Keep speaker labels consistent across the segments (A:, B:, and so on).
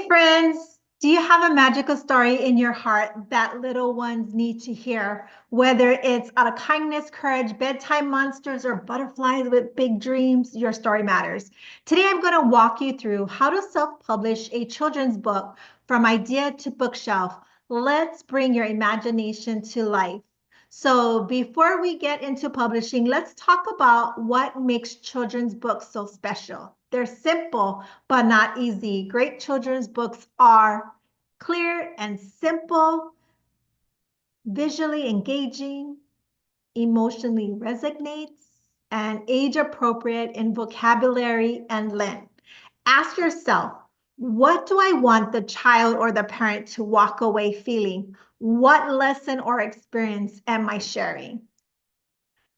A: Hey friends, do you have a magical story in your heart that little ones need to hear? Whether it's out of kindness, courage, bedtime monsters, or butterflies with big dreams, your story matters. Today I'm going to walk you through how to self-publish a children's book from idea to bookshelf. Let's bring your imagination to life. So before we get into publishing, let's talk about what makes children's books so special. They're simple, but not easy. Great children's books are clear and simple, visually engaging, emotionally resonates, and age appropriate in vocabulary and length. Ask yourself, what do I want the child or the parent to walk away feeling? What lesson or experience am I sharing?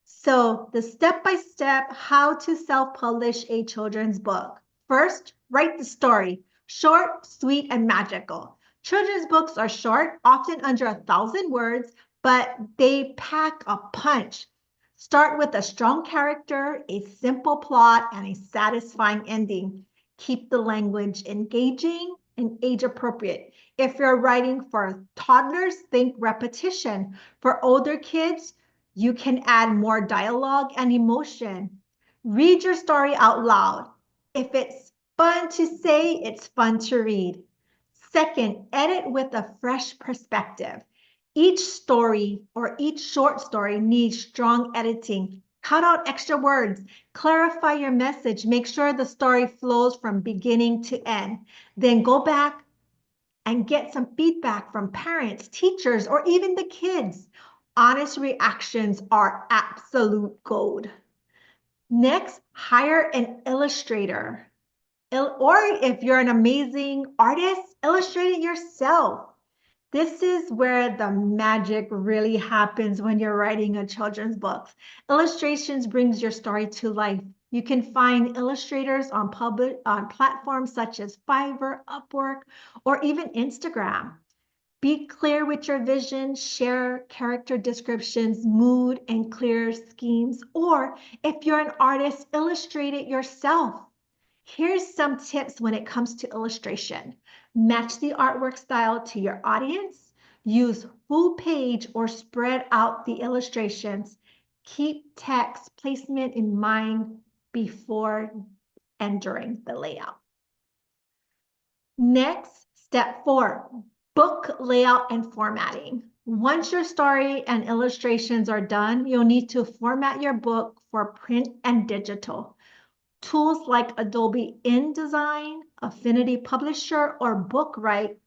A: So the step-by-step how to self-publish a children's book. First, write the story. Short, sweet, and magical. Children's books are short, often under 1,000 words, but they pack a punch. Start with a strong character, a simple plot, and a satisfying ending. Keep the language engaging and age appropriate. If you're writing for toddlers, think repetition. For older kids, you can add more dialogue and emotion. Read your story out loud. If it's fun to say, it's fun to read. Second, edit with a fresh perspective. Each story or each short story needs strong editing. Cut out extra words. Clarify your message. Make sure the story flows from beginning to end. Then go back and get some feedback from parents, teachers, or even the kids. Honest reactions are absolute gold. Next, hire an illustrator. Or if you're an amazing artist, illustrate it yourself. This is where the magic really happens when you're writing a children's book. Illustrations brings your story to life. You can find illustrators on platforms such as Fiverr, Upwork, or even Instagram. Be clear with your vision, share character descriptions, mood, and clear schemes. Or if you're an artist, illustrate it yourself. Here's some tips when it comes to illustration. Match the artwork style to your audience. Use full page or spread out the illustrations. Keep text placement in mind before and during the layout. Next, step 4, book layout and formatting. Once your story and illustrations are done, you'll need to format your book for print and digital. Tools like Adobe InDesign, Affinity Publisher, or BookWrite,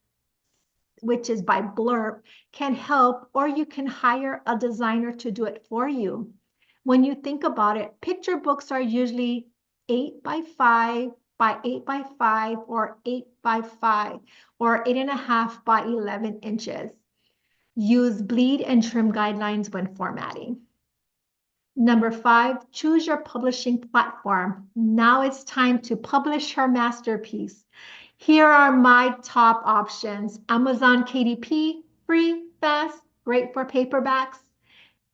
A: which is by Blurb, can help, or you can hire a designer to do it for you. When you think about it, picture books are usually 8 by 5 by 8 by 5 or 8 by 5 or 8.5 by 11 inches. Use bleed and trim guidelines when formatting. Number 5, choose your publishing platform. Now it's time to publish your masterpiece. Here are my top options. Amazon KDP, free, fast, great for paperbacks.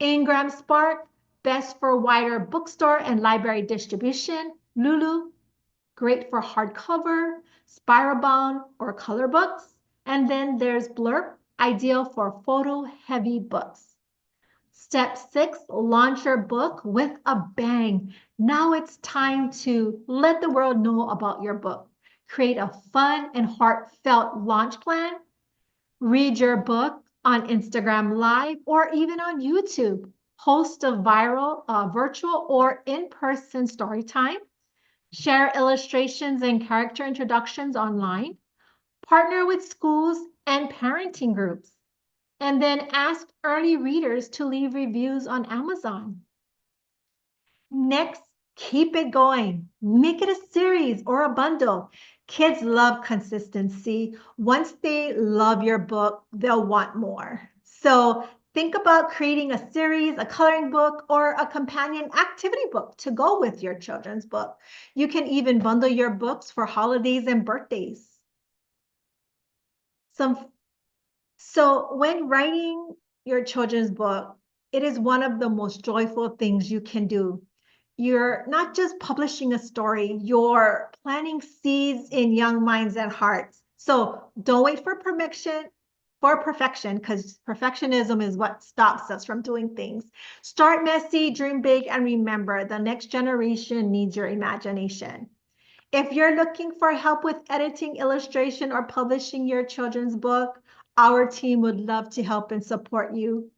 A: IngramSpark, best for wider bookstore and library distribution. Lulu, great for hardcover, spiral-bound, or color books. And then there's Blurb, ideal for photo-heavy books. Step 6, launch your book with a bang. Now it's time to let the world know about your book. Create a fun and heartfelt launch plan. Read your book on Instagram Live or even on YouTube. Host a viral, virtual or in-person story time. Share illustrations and character introductions online. Partner with schools and parenting groups. And then ask early readers to leave reviews on Amazon. Next, keep it going. Make it a series or a bundle. Kids love consistency. Once they love your book, they'll want more. So think about creating a series, a coloring book, or a companion activity book to go with your children's book. You can even bundle your books for holidays and birthdays. So when writing your children's book, it is one of the most joyful things you can do. You're not just publishing a story, you're planting seeds in young minds and hearts. So don't wait for perfection, because perfectionism is what stops us from doing things. Start messy, dream big, and remember, the next generation needs your imagination. If you're looking for help with editing, illustration, or publishing your children's book, our team would love to help and support you.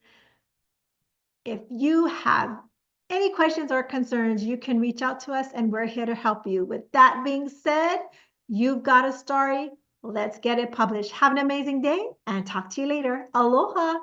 A: If you have any questions or concerns, you can reach out to us and we're here to help you. With that being said, you've got a story. Let's get it published. Have an amazing day and talk to you later. Aloha.